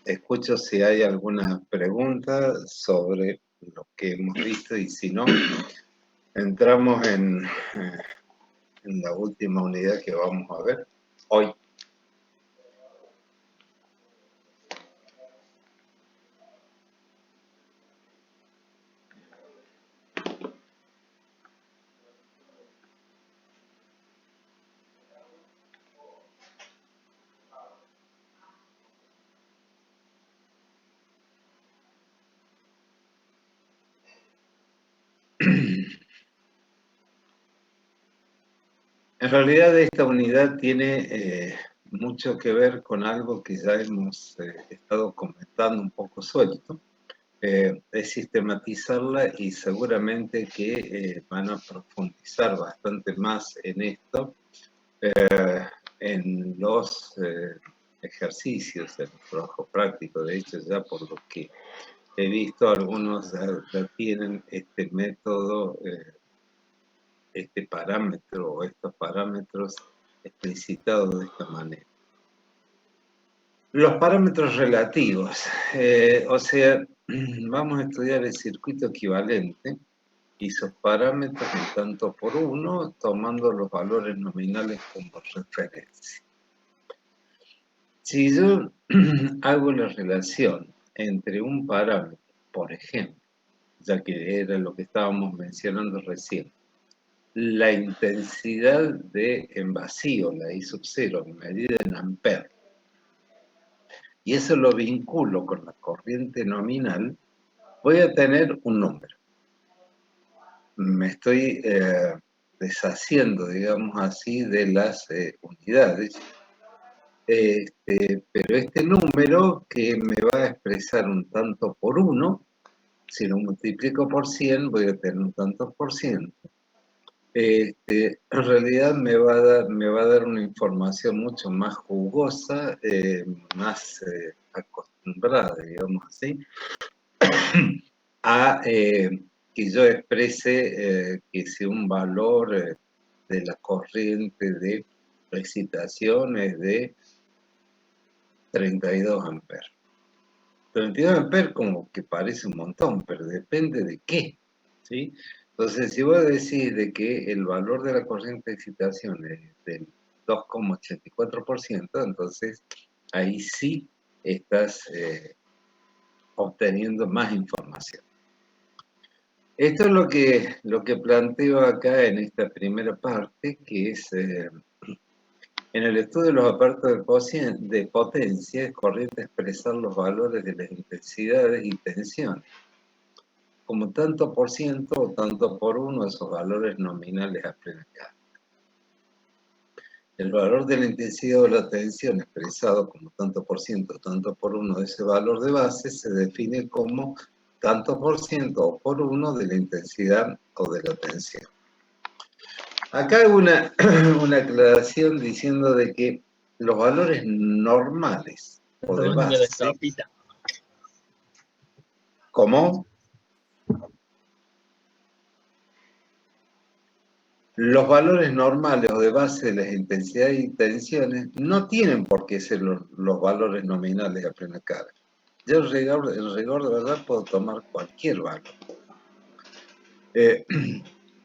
escucho si hay alguna pregunta sobre lo que hemos visto y si no, entramos en la última unidad que vamos a ver hoy. En realidad esta unidad tiene mucho que ver con algo que ya hemos estado comentando un poco suelto. Es sistematizarla y seguramente que van a profundizar bastante más en esto, en los ejercicios, en el trabajo práctico. De hecho, ya por lo que he visto, algunos ya tienen este método, este parámetro o estos parámetros explicitados de esta manera. Los parámetros relativos, o sea, vamos a estudiar el circuito equivalente y sus parámetros en tanto por uno, tomando los valores nominales como referencia. Si yo hago la relación entre un parámetro, por ejemplo, ya que era lo que estábamos mencionando recién, la intensidad en vacío, la I sub 0, medida en amperes, y eso lo vinculo con la corriente nominal, voy a tener un número. Me estoy deshaciendo, digamos así, de las unidades. Pero este número que me va a expresar un tanto por uno, si lo multiplico por 100, voy a tener un tanto por ciento. En realidad me va a dar una información mucho más jugosa, más acostumbrada, digamos así, a que yo exprese que si un valor de la corriente de excitación es de 32 amperes. 32 amperes como que parece un montón, pero depende de qué, ¿sí? Entonces, si vos decís de que el valor de la corriente de excitación es del 2,84%, entonces ahí sí estás obteniendo más información. Esto es lo que planteo acá en esta primera parte, que es en el estudio de los aparatos de potencia, es corriente expresar los valores de las intensidades y tensiones, como tanto por ciento o tanto por uno de esos valores nominales a plena carga. El valor de la intensidad o la tensión expresado como tanto por ciento o tanto por uno de ese valor de base se define como tanto por ciento o por uno de la intensidad o de la tensión. Acá hay una aclaración diciendo de que los valores normales o de base, ¿cómo? Los valores normales o de base de las intensidades y tensiones no tienen por qué ser los valores nominales a plena carga. Yo en rigor de verdad puedo tomar cualquier valor.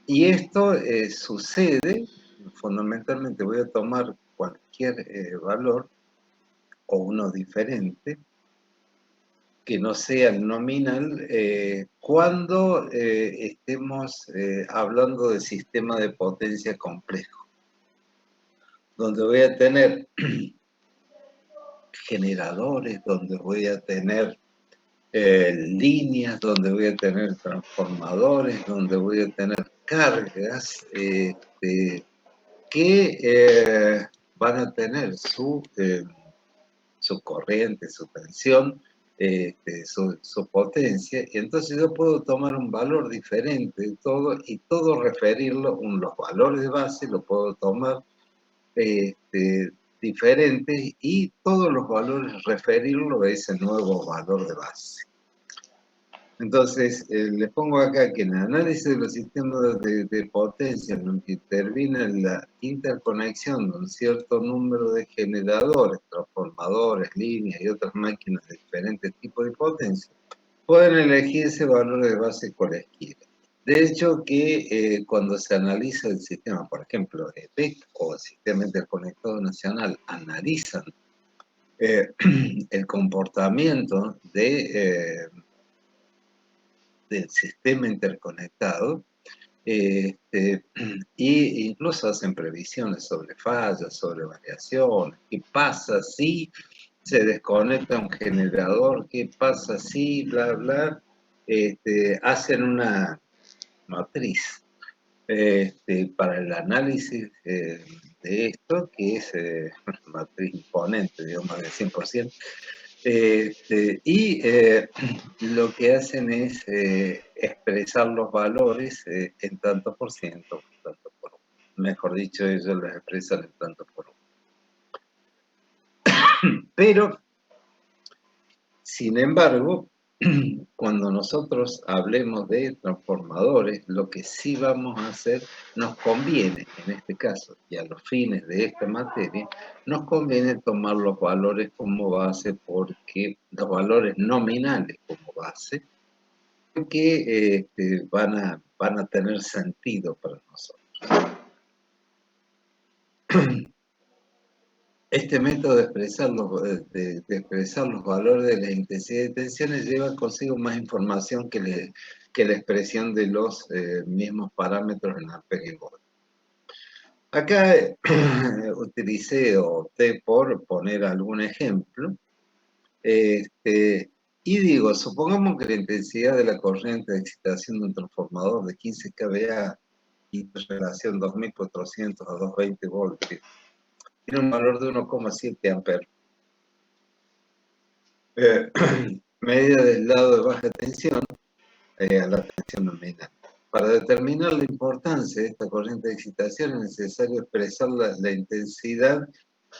Y esto sucede, fundamentalmente voy a tomar cualquier valor o uno diferente que no sea el nominal cuando estemos hablando de sistema de potencia complejo, donde voy a tener generadores, donde voy a tener líneas, donde voy a tener transformadores, donde voy a tener cargas que van a tener su corriente, su tensión, su potencia, y entonces yo puedo tomar un valor diferente de todo y todo referirlo, los valores de base lo puedo tomar diferentes y todos los valores referirlo a ese nuevo valor de base. Entonces, les pongo acá que en el análisis de los sistemas de potencia, en lo que interviene la interconexión de un cierto número de generadores, transformadores, líneas y otras máquinas de diferentes tipos de potencia, pueden elegirse valores de base cualesquiera. De hecho, que cuando se analiza el sistema, por ejemplo, EPEC o el Sistema Interconectado Nacional, analizan el comportamiento del sistema interconectado, y incluso hacen previsiones sobre fallas, sobre variaciones. ¿Qué pasa si se desconecta un generador? ¿Qué pasa si bla, bla? Hacen una matriz para el análisis de esto, que es una matriz imponente, digamos, del 100%. Lo que hacen es expresar los valores en tanto por ciento, tanto por uno. Mejor dicho, ellos los expresan en tanto por uno. Pero, sin embargo, cuando nosotros hablemos de transformadores, lo que sí vamos a hacer, nos conviene, en este caso, y a los fines de esta materia, nos conviene tomar los valores como base, porque los valores nominales como base, que van a tener sentido para nosotros. Este método de expresar los valores de la intensidad de tensiones lleva consigo más información que la expresión de los mismos parámetros en amperes y voltios. Acá opté por poner algún ejemplo. Y digo, supongamos que la intensidad de la corriente de excitación de un transformador de 15 kVA y relación 2400 a 220 voltios tiene un valor de 1,7 amperes. Medida del lado de baja tensión a la tensión nominal. Para determinar la importancia de esta corriente de excitación es necesario expresar la intensidad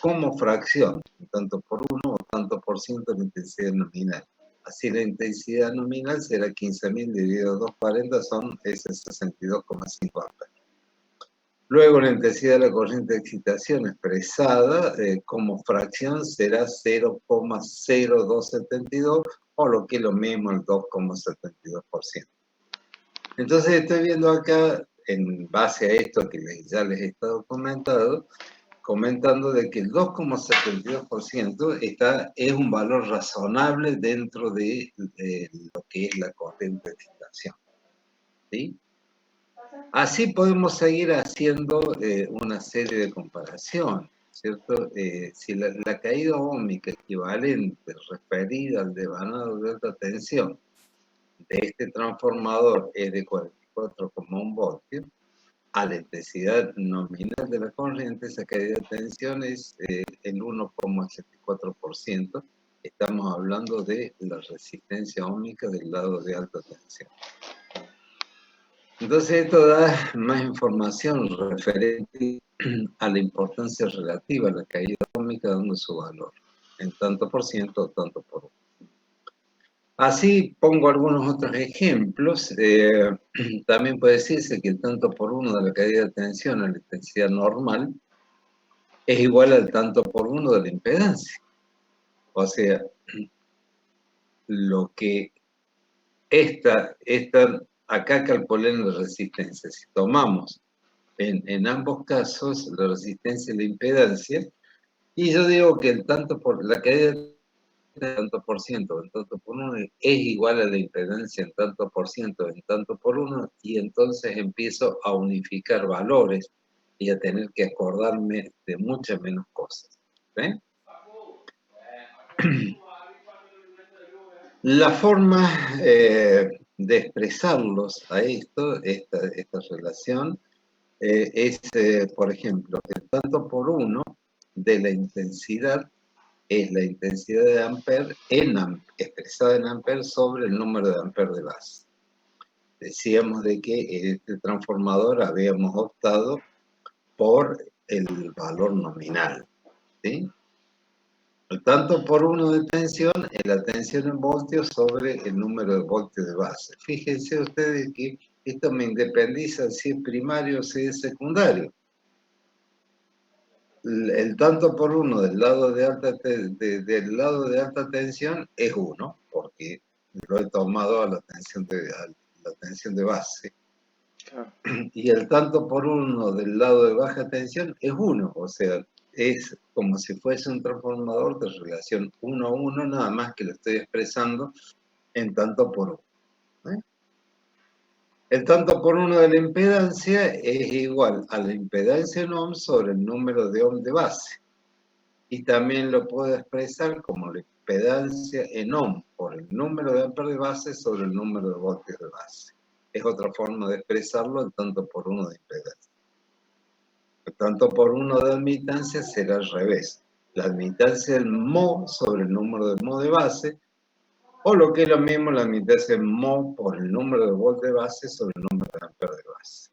como fracción, tanto por 1 o tanto por ciento de la intensidad nominal. Así la intensidad nominal será 15.000 dividido 240, son ese 62,5 amperes. Luego la intensidad de la corriente de excitación expresada como fracción será 0,0272 o lo que es lo mismo el 2,72%. Entonces estoy viendo acá, en base a esto que ya les he estado comentando de que el 2,72% es un valor razonable dentro de lo que es la corriente de excitación. ¿Sí? Así podemos seguir haciendo una serie de comparaciones, ¿cierto? Si la caída óhmica equivalente referida al devanado de alta tensión de este transformador es de 44,1 voltios, a la intensidad nominal de la corriente, esa caída de tensión es el 1,74%. Estamos hablando de la resistencia óhmica del lado de alta tensión. Entonces esto da más información referente a la importancia relativa a la caída óhmica dando su valor, en tanto por ciento o tanto por uno. Así pongo algunos otros ejemplos. También puede decirse que el tanto por uno de la caída de tensión a la intensidad normal es igual al tanto por uno de la impedancia. O sea, lo que acá calculé en la resistencia. Si tomamos en ambos casos la resistencia y la impedancia, y yo digo que el tanto por la caída de tanto por ciento en tanto por uno es igual a la impedancia en tanto por ciento en tanto por uno, y entonces empiezo a unificar valores y a tener que acordarme de muchas menos cosas. ¿Ven? La forma de expresarlos a esta relación, es, por ejemplo, el tanto por uno de la intensidad es la intensidad de Ampere expresada en Ampere sobre el número de Ampere de base. Decíamos de que este transformador habíamos optado por el valor nominal, ¿sí? El tanto por uno de tensión es la tensión en voltios sobre el número de voltios de base. Fíjense ustedes que esto me independiza si es primario o si es secundario. El tanto por uno del lado de alta tensión es 1, porque lo he tomado a la tensión de base. Claro. Y el tanto por uno del lado de baja tensión es 1, o sea, es como si fuese un transformador de relación 1 a 1, nada más que lo estoy expresando en tanto por 1. ¿Eh? El tanto por uno de la impedancia es igual a la impedancia en ohm sobre el número de ohm de base. Y también lo puedo expresar como la impedancia en ohm por el número de amperes de base sobre el número de voltios de base. Es otra forma de expresarlo, el tanto por uno de impedancia. El tanto por uno de admitancia será al revés. La admitancia del mho sobre el número de mho de base, o lo que es lo mismo, la admitancia del mho por el número de volt de base sobre el número de amperes de base.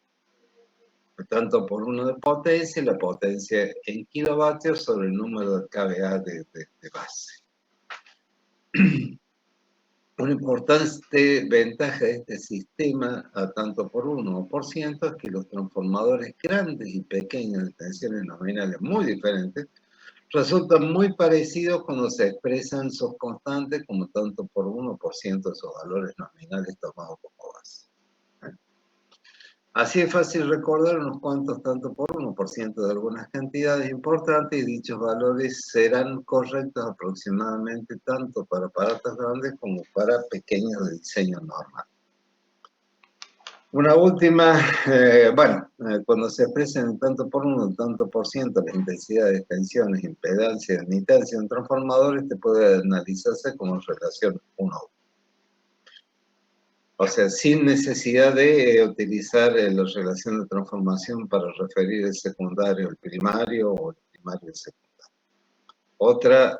El tanto por uno de potencia, la potencia en kilovatios sobre el número de kVA de base. Una importante ventaja de este sistema a tanto por 1 o por ciento es que los transformadores grandes y pequeños de tensiones nominales muy diferentes resultan muy parecidos cuando se expresan sus constantes como tanto por 1 por ciento de sus valores nominales tomados como base. Así es fácil recordar unos cuantos tanto por 1% de algunas cantidades importantes y dichos valores serán correctos aproximadamente tanto para aparatos grandes como para pequeños de diseño normal. Una última, cuando se expresan tanto por 1, tanto por ciento la intensidad de tensiones, impedancia, admitancia en transformadores, te puede analizarse como relación 1 a 1. O sea, sin necesidad de utilizar la relación de transformación para referir el secundario al primario o el primario al secundario.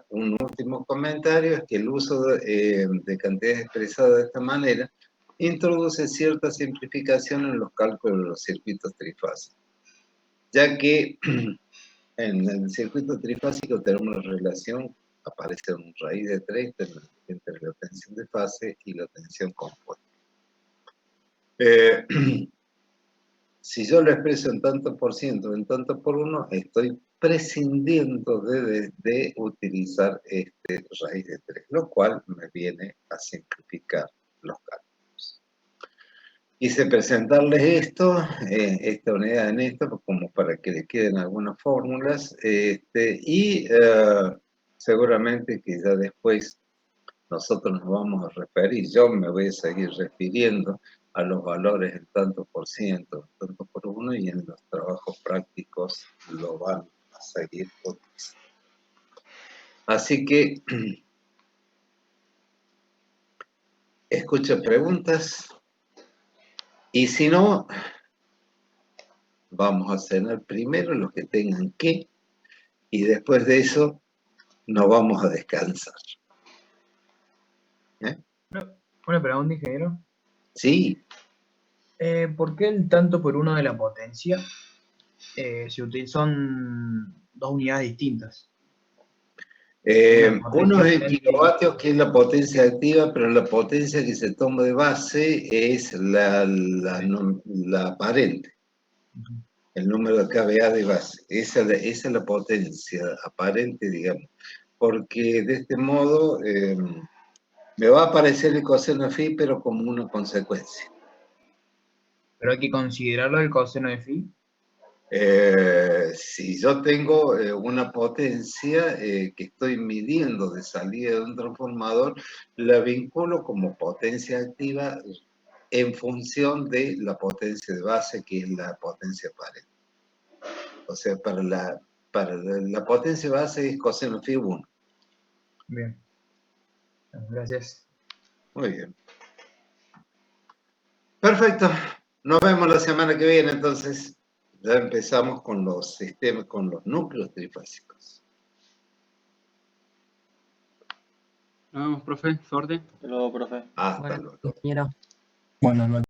Un último comentario es que el uso de cantidades expresadas de esta manera introduce cierta simplificación en los cálculos de los circuitos trifásicos, ya que en el circuito trifásico tenemos la relación, aparece un raíz de 3 entre la tensión de fase y la tensión compuesta. Si yo lo expreso en tanto por ciento, en tanto por uno, estoy prescindiendo de utilizar este raíz de 3, lo cual me viene a simplificar los cálculos. Quise presentarles esta unidad en esto, como para que le queden algunas fórmulas, y seguramente que ya después nosotros nos vamos a referir, yo me voy a seguir refiriendo a los valores en tanto por ciento, en tanto por uno, y en los trabajos prácticos lo van a seguir utilizando. Así que, escucho preguntas, y si no, vamos a cenar primero los que tengan que, y después de eso nos vamos a descansar. Una pregunta, ingeniero. Sí. ¿Por qué el tanto por uno de la potencia son dos unidades distintas? Uno es en kilovatios, que es la potencia activa, pero la potencia que se toma de base es la aparente, el número de kVA de base. Esa es la potencia aparente, digamos, porque de este modo me va a aparecer el coseno phi, pero como una consecuencia. ¿Pero hay que considerarlo el coseno de phi? Si yo tengo una potencia que estoy midiendo de salida de un transformador, la vinculo como potencia activa en función de la potencia de base, que es la potencia aparente. O sea, para la potencia base es coseno phi 1. Bien. Gracias. Muy bien. Perfecto. Nos vemos la semana que viene, entonces. Ya empezamos con los sistemas, con los núcleos trifásicos. Nos vemos, profe. Suerte. Hasta luego, profe. Hasta luego. Buenas noches.